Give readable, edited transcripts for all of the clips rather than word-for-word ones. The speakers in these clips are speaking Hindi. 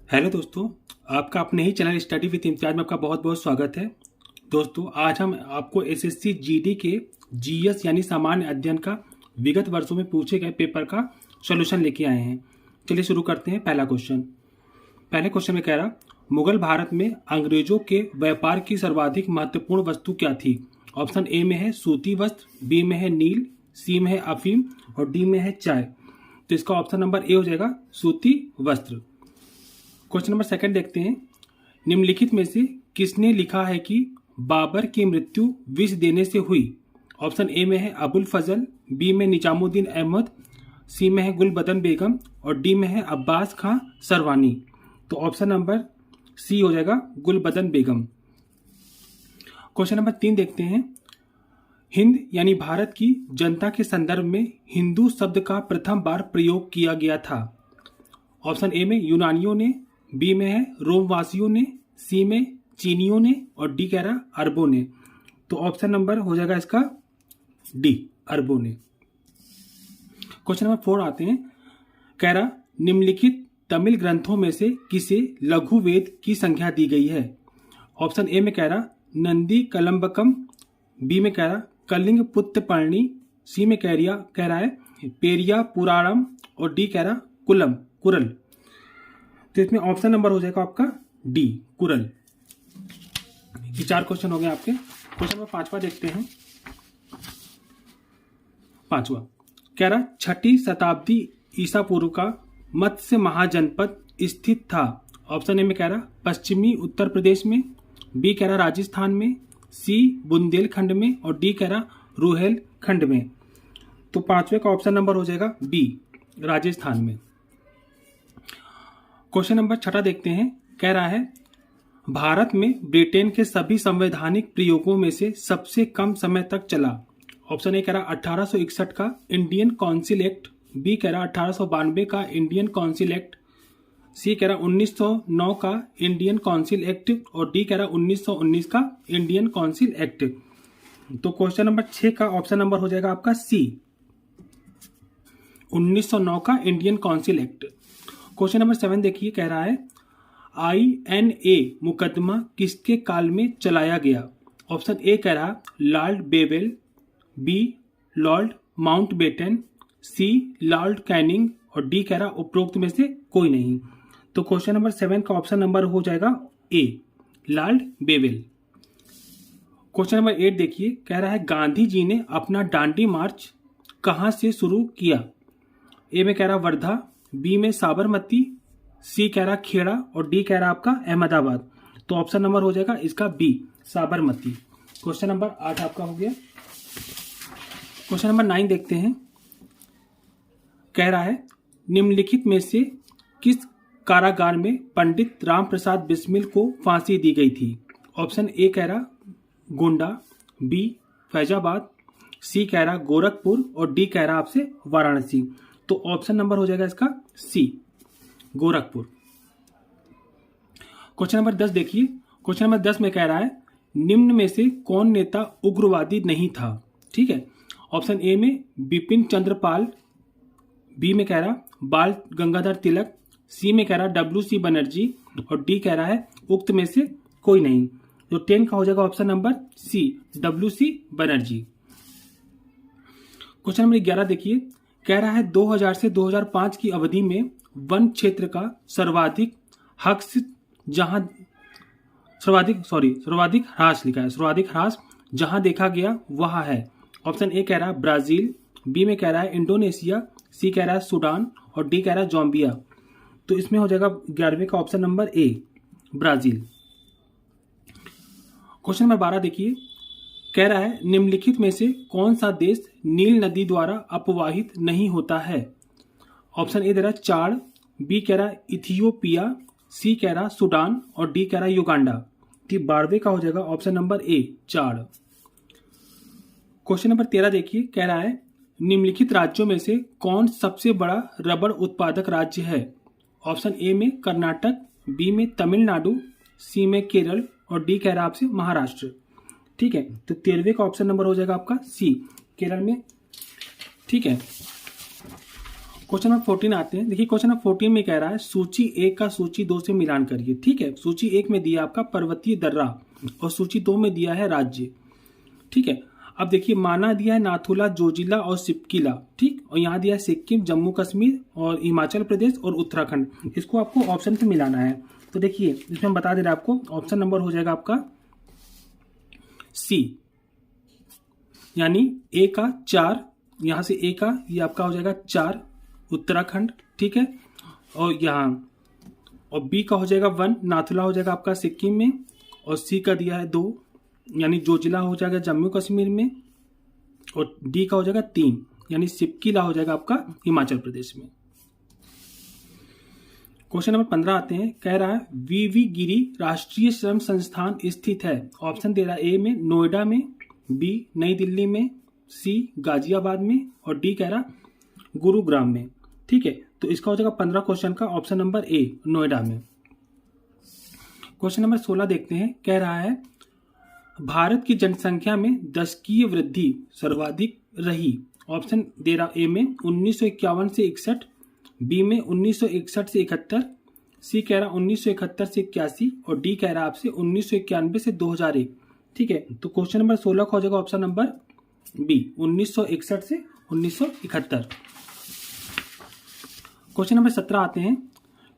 हेलो दोस्तों, आपका अपने ही चैनल स्टडी विद इम्तियाज में आपका बहुत बहुत स्वागत है। दोस्तों, आज हम आपको एसएससी जीडी के जीएस यानी सामान्य अध्ययन का विगत वर्षों में पूछे गए पेपर का सॉल्यूशन लेके आए हैं। चलिए शुरू करते हैं। पहले क्वेश्चन में कह रहा, मुगल भारत में अंग्रेजों के व्यापार की सर्वाधिक महत्वपूर्ण वस्तु क्या थी? ऑप्शन ए में है सूती वस्त्र, बी में है नील, सी में है अफीम और डी में है चाय। तो इसका ऑप्शन नंबर ए हो जाएगा सूती वस्त्र। क्वेश्चन नंबर सेकंड देखते हैं। निम्नलिखित में से किसने लिखा है कि बाबर की मृत्यु विष देने से हुई? ऑप्शन ए में है अबुल फजल, बी में निजामुद्दीन अहमद, सी में है गुलबदन बेगम और डी में है अब्बास खां सरवानी। तो ऑप्शन नंबर सी हो जाएगा गुलबदन बेगम। क्वेश्चन नंबर 3 देखते हैं। हिंद यानी भारत की जनता के संदर्भ में हिंदू शब्द का प्रथम बार प्रयोग किया गया था। ऑप्शन ए में यूनानियों ने, बी में है रोमवासियों ने, सी में चीनियों ने और डी कह रहा अरबों ने। तो ऑप्शन नंबर हो जाएगा इसका डी, अरबों ने। क्वेश्चन नंबर 4 आते हैं। कह रहा, निम्नलिखित तमिल ग्रंथों में से किसे लघु वेद की संज्ञा दी गई है? ऑप्शन ए में कह रहा नंदी कलम्बकम, बी में कह रहा कलिंग पुत्र पर्णी, सी में कह रहा है पेरिया पुराणम और डी कह रहा कुरल। तो इसमें ऑप्शन नंबर हो जाएगा आपका डी, कुरल। ये 4 क्वेश्चन हो गए आपके। क्वेश्चन नंबर 5वां देखते हैं। 5वां कह रहा 6ठी शताब्दी ईसा पूर्व का मत्स्य महाजनपद स्थित था। ऑप्शन ए में कह रहा पश्चिमी उत्तर प्रदेश में, बी कह रहा राजस्थान में, सी बुंदेलखंड में और डी कह रहा रुहेलखंड में। तो 5वें का ऑप्शन नंबर हो जाएगा बी, राजस्थान में। क्वेश्चन नंबर 6 देखते हैं। कह रहा है भारत में ब्रिटेन के सभी संवैधानिक प्रयोगों में से सबसे कम समय तक चला। ऑप्शन ए कह रहा 1861 का इंडियन काउंसिल एक्ट, बी कह रहा 1892 का इंडियन काउंसिल एक्ट, सी कह रहा 1909 का इंडियन काउंसिल एक्ट और डी कह रहा 1919 का इंडियन काउंसिल एक्ट। तो क्वेश्चन नंबर 6 का ऑप्शन नंबर हो जाएगा आपका सी, 1909 का Indian council act. Question number 7 देखिए। कह रहा है INA मुकदमा किसके काल में चलाया गया? ऑप्शन ए कह रहा Lord Wavell, B Lord Mountbatten, C Lord Canning और डी कह रहा उपरोक्त में से कोई नहीं। तो क्वेश्चन नंबर 7 का ऑप्शन नंबर हो जाएगा ए, लॉर्ड बेवेल। क्वेश्चन नंबर 8 देखिए। कह रहा है गांधी जी ने अपना दांडी मार्च कहां से शुरू किया? ए में कह रहा वर्धा, बी में साबरमती, सी कह रहा खेड़ा और डी कह रहा आपका अहमदाबाद। तो ऑप्शन नंबर हो जाएगा इसका बी, साबरमती। क्वेश्चन नंबर 8 आपका हो गया। क्वेश्चन नंबर 9 देखते हैं। कह रहा है निम्नलिखित में से किस कारागार में पंडित राम प्रसाद बिस्मिल को फांसी दी गई थी? ऑप्शन ए कह रहा गोंडा, बी फैजाबाद, सी कह रहा गोरखपुर और डी कह रहा आपसे वाराणसी। तो ऑप्शन नंबर हो जाएगा इसका सी, गोरखपुर। क्वेश्चन नंबर 10 देखिए। क्वेश्चन नंबर 10 में कह रहा है निम्न में से कौन नेता उग्रवादी नहीं था? ठीक है। ऑप्शन ए में बिपिन चंद्र पाल, बी में कह रहा बाल गंगाधर तिलक, सी में कह रहा WC बनर्जी और डी कह रहा है उक्त में से कोई नहीं। तो 10 का हो जाएगा option number C, WC Banerjee. Question number 11 देखिए। कह रहा है 2000 से 2005 की अवधि में वन क्षेत्र का सर्वाधिक ह्रास लिखा है, सर्वाधिक ह्रास जहां देखा गया वह है। ऑप्शन ए कह रहा है ब्राजील, बी में कह रहा है इंडोनेशिया, सी कह रहा है सूडान और डी कह रहा है जोम्बिया। तो इसमें हो जाएगा 11वें का option number A, Brazil. Question number 12 देखिए। कह रहा है निम्नलिखित में से कौन सा देश नील नदी द्वारा अपवाहित नहीं होता है? ऑप्शन ए दे रहा चाड, बी कह रहा इथियोपिया, सी कह रहा सूडान और डी कह रहा युगांडा। 12वें का हो जाएगा option number A, Chad. Question number 13 देखिए। कह रहा है निम्नलिखित राज्यों में से कौन सबसे बड़ा रबड़ उत्पादक राज्य है? ऑप्शन ए में कर्नाटक, बी में तमिलनाडु, सी में केरल और डी कह रहा आपसे महाराष्ट्र। ठीक है। तो 13वें का ऑप्शन नंबर हो जाएगा आपका सी, केरल में। ठीक है। क्वेश्चन नंबर 14 आते हैं। देखिए क्वेश्चन नंबर 14 में कह रहा है सूची 1 का सूची 2 से मिलान करिए। ठीक है, सूची 1 में दिया आपका पर्वतीय दर्रा और सूची 2 में दिया है राज्य। ठीक है, अब देखिए माना दिया है नाथुला, जोजिला और सिपकिला। ठीक, और यहाँ दिया है सिक्किम, जम्मू कश्मीर और हिमाचल प्रदेश और उत्तराखंड। इसको आपको ऑप्शन पे मिलाना है। तो देखिए इसमें हम बता दे रहे हैं आपको, ऑप्शन नंबर हो जाएगा आपका सी, यानी ए का 4, यहाँ से ए का ये आपका हो जाएगा 4 उत्तराखंड। ठीक है, और यहाँ और बी का हो जाएगा 1 नाथुला हो जाएगा आपका सिक्किम में, और सी का दिया है 2 यानी जोजिला हो जाएगा जम्मू कश्मीर में, और डी का हो जाएगा 3 यानी सिपकिला हो जाएगा आपका हिमाचल प्रदेश में। क्वेश्चन नंबर 15 आते हैं। कह रहा है वीवी गिरी राष्ट्रीय श्रम संस्थान स्थित है। ऑप्शन दे रहा है ए में नोएडा में, बी नई दिल्ली में, सी गाजियाबाद में, और डी कह रहा गुरुग्राम में। ठीक है, तो इसका हो जाएगा 15 क्वेश्चन का ऑप्शन नंबर ए नोएडा में। क्वेश्चन नंबर 16 देखते हैं। कह रहा है भारत की जनसंख्या में दशकीय वृद्धि सर्वाधिक रही। ऑप्शन दे रहा ए में 1951 से 61, बी में 1961 से 71, सी कह रहा 1971 से 81, और डी कह रहा आपसे 1991 से 2001। ठीक है, तो क्वेश्चन नंबर 16 का हो जाएगा ऑप्शन नंबर बी 1961 से 1971। क्वेश्चन नंबर 17 आते हैं।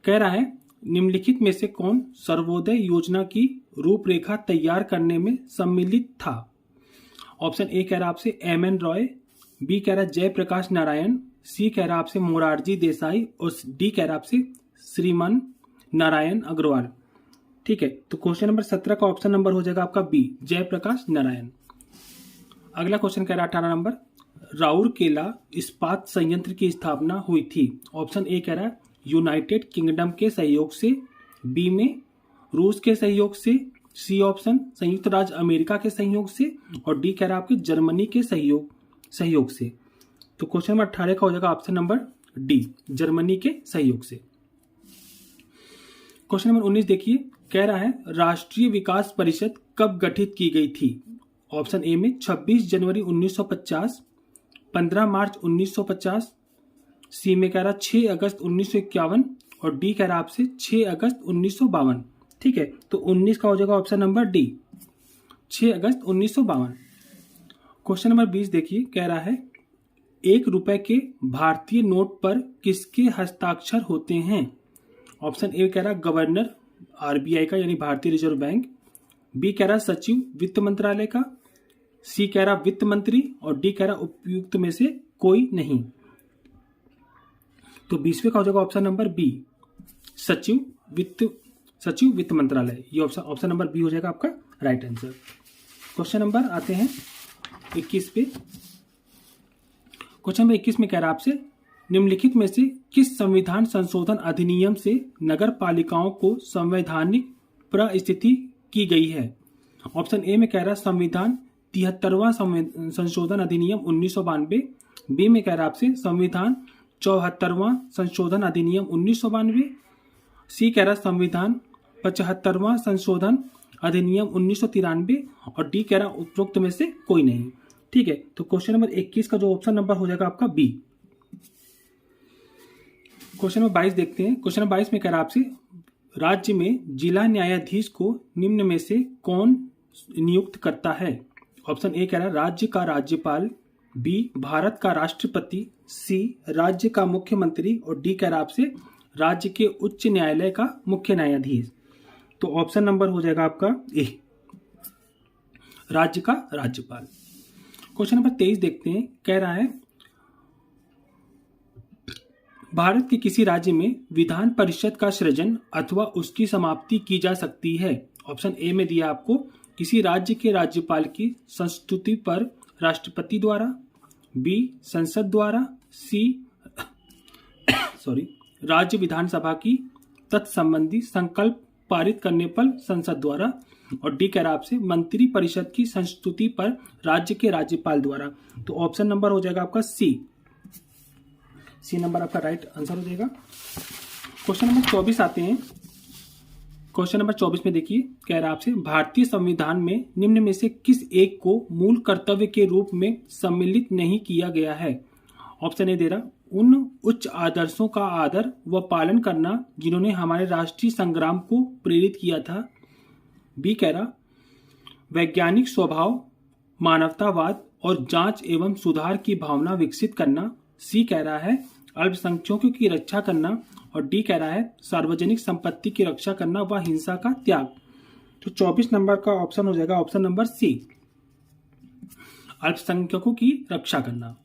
कह रहा है निम्नलिखित में से कौन सर्वोदय योजना की रूपरेखा तैयार करने में सम्मिलित था। ऑप्शन ए कह रहा आपसे एम.एन. रॉय, बी कह रहा जयप्रकाश नारायण, सी कह रहा आपसे मोरारजी देसाई, और डी कह रहा आपसे श्रीमान नारायण अग्रवाल। ठीक है, तो क्वेश्चन नंबर 17 का ऑप्शन नंबर हो जाएगा आपका बी जयप्रकाश नारायण। अगला क्वेश्चन कह रहा 18 नंबर राउरकेला इस्पात संयंत्र की स्थापना हुई थी। ऑप्शन ए कह रहा है यूनाइटेड किंगडम के सहयोग से, बी में रूस के सहयोग से, सी ऑप्शन संयुक्त राज्य अमेरिका के सहयोग से, और डी कह रहा है आपके जर्मनी के सहयोग से। तो क्वेश्चन नंबर 18 का हो जाएगा ऑप्शन नंबर डी जर्मनी के सहयोग से। क्वेश्चन नंबर 19 देखिए। कह रहा है राष्ट्रीय विकास परिषद कब गठित की गई थी। ऑप्शन ए में 26 जनवरी 1950, 15 मार्च 1950, सी में कह रहा 6 अगस्त 1951, और डी कह रहा आपसे 6 अगस्त 1952। ठीक है, तो 19 का हो जाएगा ऑप्शन नंबर डी 6 अगस्त 1952। क्वेश्चन नंबर 20 देखिए। कह रहा है ₹1 के भारतीय नोट पर किसके हस्ताक्षर होते हैं। ऑप्शन ए कह रहा गवर्नर आरबीआई का यानी भारतीय रिजर्व बैंक, बी कह रहा सचिव वित्त मंत्रालय का, सी कह रहा वित्त मंत्री, और डी कह रहा उपयुक्त में से कोई नहीं। तो 20वें का हो जाएगा ऑप्शन नंबर बी सचिव वित्त मंत्रालय। ये ऑप्शन नंबर बी हो जाएगा आपका राइट आंसर। क्वेश्चन नंबर आते हैं 21 पे। क्वेश्चन नंबर 21 में कह रहा आपसे निम्नलिखित में से किस संविधान संशोधन अधिनियम से नगर पालिकाओं को संवैधानिक परिस्थिति की गई है। ऑप्शन ए में कह रहा संविधान 73वां संशोधन अधिनियम 1992, बी में कह रहा आपसे संविधान 74वां संशोधन अधिनियम 1992, सी कह रहा संविधान 75वां संशोधन अधिनियम 1993, और डी कह रहा उपरोक्त में से कोई नहीं। ठीक है, तो क्वेश्चन नंबर 21 का जो ऑप्शन नंबर हो जाएगा आपका बी। क्वेश्चन नंबर 22 देखते हैं। क्वेश्चन नंबर 22 में कह रहा आपसे राज्य में जिला न्यायाधीश को निम्न में से कौन नियुक्त करता है। ऑप्शन ए कह रहा है राज्य का राज्यपाल, बी भारत का राष्ट्रपति, सी राज्य का मुख्यमंत्री, और डी कह रहा आपसे राज्य के उच्च न्यायालय का मुख्य न्यायाधीश। तो ऑप्शन नंबर हो जाएगा आपका ए राज्य का राज्यपाल। क्वेश्चन नंबर 23 देखते हैं। कह रहा है भारत के किसी राज्य में विधान परिषद का सृजन अथवा उसकी समाप्ति की जा सकती है। ऑप्शन ए में दिया आपको किसी राज्य के राज्यपाल की संस्तुति पर राष्ट्रपति द्वारा, बी संसद द्वारा, सी राज्य विधानसभा की तत्संबंधी संकल्प पारित करने पर संसद द्वारा, और डी कह रहा आपसे मंत्री परिषद की संस्तुति पर राज्य के राज्यपाल द्वारा। तो ऑप्शन नंबर हो जाएगा आपका सी नंबर आपका राइट आंसर हो जाएगा। क्वेश्चन नंबर 24 आते हैं। क्वेश्चन नंबर 24 में देखिए। कह रहा आपसे भारतीय संविधान में निम्न में से किस एक को मूल कर्तव्य के रूप में सम्मिलित नहीं किया गया है। ऑप्शन ए दे रहा उन उच्च आदर्शों का आदर व पालन करना जिन्होंने हमारे राष्ट्रीय संग्राम को प्रेरित किया था। बी कह रहा वैज्ञानिक स्वभाव, मानवतावाद और जांच एवं सुधार की भावना विकसित करना। सी कह रहा है अल्पसंख्यकों की रक्षा करना। और डी कह रहा है सार्वजनिक संपत्ति की रक्षा करना व हिंसा का त्याग। तो 24 नंबर का ऑप्शन हो जाएगा ऑप्शन नंबर सी, अल्पसंख्यकों की रक्षा करना।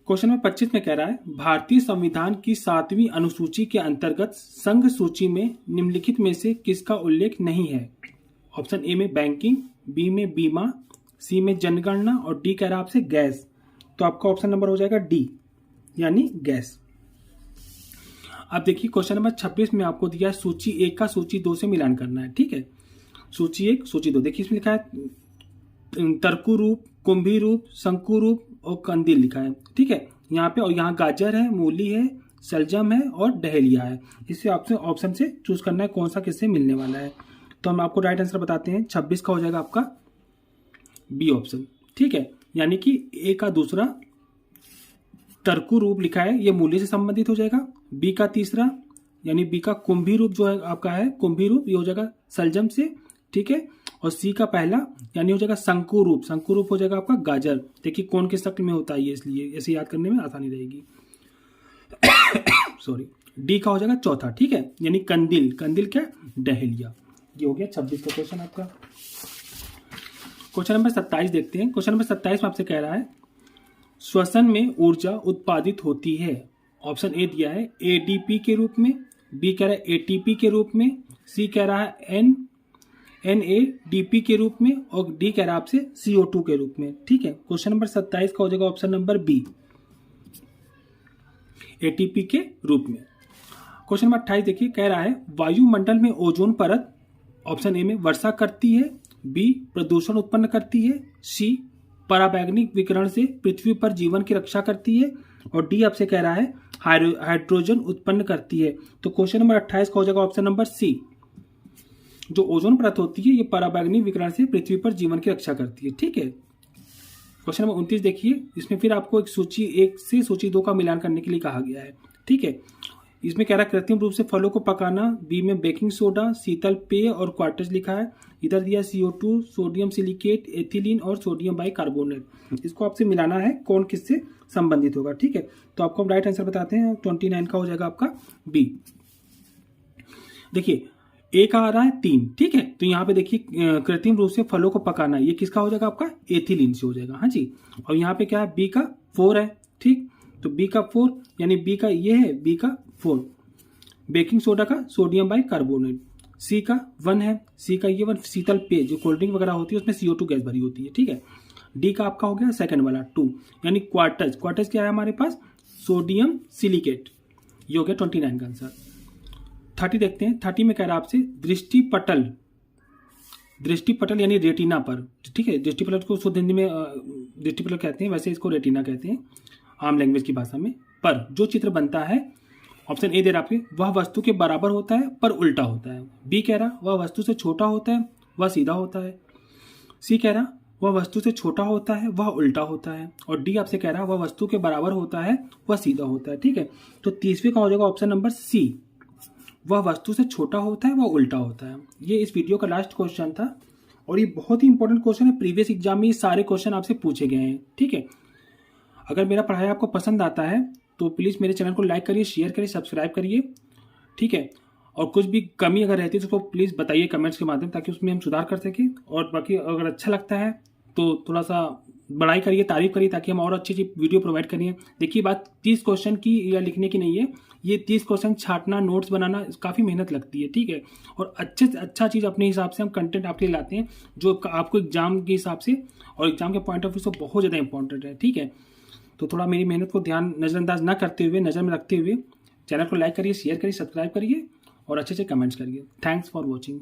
क्वेश्चन नंबर 25 में कह रहा है भारतीय संविधान की 7वीं अनुसूची के अंतर्गत संघ सूची में निम्नलिखित में से किसका उल्लेख नहीं है। ऑप्शन ए में बैंकिंग, बी में बीमा, सी में जनगणना और डी कह रहा है आपसे गैस। तो आपका ऑप्शन नंबर हो जाएगा डी यानी गैस। अब देखिए क्वेश्चन नंबर 26 में आपको दिया है सूची 1 का सूची 2 से मिलान करना है। ठीक है, सूची 1 सूची 2। देखिए इसमें लिखा है तर्कु रूप, कुंभी रूप, शंकु रूप और कंदील लिखा है। ठीक है, यहाँ पे और यहाँ गाजर है, मूली है, सलजम है और डहेलिया है। इससे आपसे ऑप्शन से चूज करना है कौन सा किससे मिलने वाला है। तो हम आपको राइट आंसर बताते हैं। 26 का हो जाएगा आपका बी ऑप्शन। ठीक है, यानी कि ए का दूसरा तर्कु रूप लिखा है, ये मूल्य से संबंधित हो जाएगा। बी का तीसरा यानी बी का कुंभी रूप जो है आपका है कुंभी रूप, ये हो जाएगा सलजम से। ठीक है, और सी का पहला यानी हो जाएगा शंकु रूप। शंकु रूप हो जाएगा आपका गाजर। देखिए कौन किस शक्ल में होता है ये, इसलिए ऐसे याद करने में आसानी रहेगी। सॉरी। डी का हो जाएगा चौथा। ठीक है, यानी कंदिल। कंदिल क्या? डहेलिया। ये हो गया 26 का क्वेश्चन आपका। क्वेश्चन नंबर 27 देखते हैं। क्वेश्चन नंबर 27 में आपसे कह रहा है श्वसन में ऊर्जा उत्पादित होती है। ऑप्शन ए दिया है एडीपी के रूप में, बी कह रहा है एटीपी के रूप में, सी कह रहा है एनएडीपी के रूप में और डी कह रहा है आपसे CO2 के रूप में। ठीक है, क्वेश्चन नंबर 27 का हो जाएगा ऑप्शन नंबर बी, एटीपी के रूप में। क्वेश्चन नंबर 28 देखिए, कह रहा है वायुमंडल में ओजोन परत ऑप्शन ए में वर्षा करती है, बी प्रदूषण उत्पन्न करती है, सी पराबैंगनी विकिरण से पृथ्वी पर जीवन की रक्षा करती है और डी आपसे कह रहा है हाइड्रोजन उत्पन्न करती है। तो क्वेश्चन नंबर 28 का हो जाएगा ऑप्शन नंबर सी, जो ओजोन परत होती है ये पराबैंगनी विकिरण से पृथ्वी पर जीवन की रक्षा करती है। ठीक है, क्वेश्चन नंबर 29 देखिए, इसमें फिर आपको एक सूची 1 से सूची 2 का मिलान करने के लिए कहा गया है। ठीक है, इसमें कह रहा है कृत्रिम रूप से फलों को पकाना, बी में बेकिंग सोडा, शीतल पेय और क्वार्टज लिखा है। इधर दिया CO2, सोडियम सिलिकेट, एथिलीन और सोडियम बाइकार्बोनेट। इसको आपसे मिलाना है कौन किससे संबंधित होगा। ठीक है, तो आपको हम राइट आंसर बताते हैं। 29 का हो जाएगा आपका बी। देखिए ए का आ रहा है 3। ठीक है, तो यहाँ पे देखिए कृत्रिम रूप से फलों को पकाना, ये किसका हो जाएगा आपका एथिलीन से हो जाएगा। हाँ जी, और यहाँ पे क्या है बी का 4 है। ठीक, तो बी का 4 यानी बी का ये है, बी का 4। बेकिंग सोडा का सोडियम बाइकार्बोनेट, सी का 1 है, सी का ये 1 शीतल पेय जो कोल्ड ड्रिंक वगैरह होती है उसमें CO2 गैस भरी होती है। ठीक है, डी का आपका हो गया सेकंड वाला 2 यानी क्वार्टज। क्वार्टज क्या है हमारे पास? Sodium silicate. ये हो गया 29 का आंसर। 30 देखते हैं। 30 में कह रहा है आपसे दृष्टिपटल। दृष्टिपटल यानी रेटिना पर। ठीक है, दृष्टिपटल को शुद्ध हिंदी में दृष्टिपटल कहते हैं, वैसे इसको रेटिना कहते हैं आम लैंग्वेज की भाषा में। पर जो चित्र बनता है, ऑप्शन ए दे रहा आपके, वह वस्तु के बराबर होता है पर उल्टा होता है। बी कह रहा वह वस्तु से छोटा होता है वह सीधा होता है। सी कह रहा वह वस्तु से छोटा होता है वह उल्टा होता है। और डी आपसे कह रहा वह वस्तु के बराबर होता है वह सीधा होता है। ठीक है, तो 30वें का हो जाएगा ऑप्शन नंबर सी, वह वस्तु से छोटा होता है वह उल्टा होता है। ये इस वीडियो का लास्ट क्वेश्चन था और ये बहुत ही इंपॉर्टेंट क्वेश्चन है। प्रीवियस एग्जाम में ये सारे क्वेश्चन आपसे पूछे गए हैं। ठीक है, अगर मेरा पढ़ाई आपको पसंद आता है तो प्लीज़ मेरे चैनल को लाइक करिए, शेयर करिए, सब्सक्राइब करिए। ठीक है, और कुछ भी कमी अगर रहती है तो उसको प्लीज़ बताइए कमेंट्स के माध्यम, ताकि उसमें हम सुधार कर सकें। और बाकी अगर अच्छा लगता है तो थोड़ा सा बड़ाई करिए, तारीफ करिए, ताकि हम और अच्छी अच्छी वीडियो प्रोवाइड करिए। देखिए बात 30 क्वेश्चन की या लिखने की नहीं है, ये 30 क्वेश्चन छांटना, नोट्स बनाना काफ़ी मेहनत लगती है। ठीक है, और अच्छे से अच्छा चीज़ अपने हिसाब से हम कंटेंट आपके लिए लाते हैं जो आपको एग्जाम के हिसाब से और एग्जाम के पॉइंट ऑफ व्यू से बहुत ज़्यादा इंपॉर्टेंट है। ठीक है, तो थोड़ा मेरी मेहनत को ध्यान नज़रअंदाज ना करते हुए, नज़र में रखते हुए चैनल को लाइक करिए, शेयर करिए, सब्सक्राइब करिए और अच्छे से कमेंट्स करिए। Thanks for watching.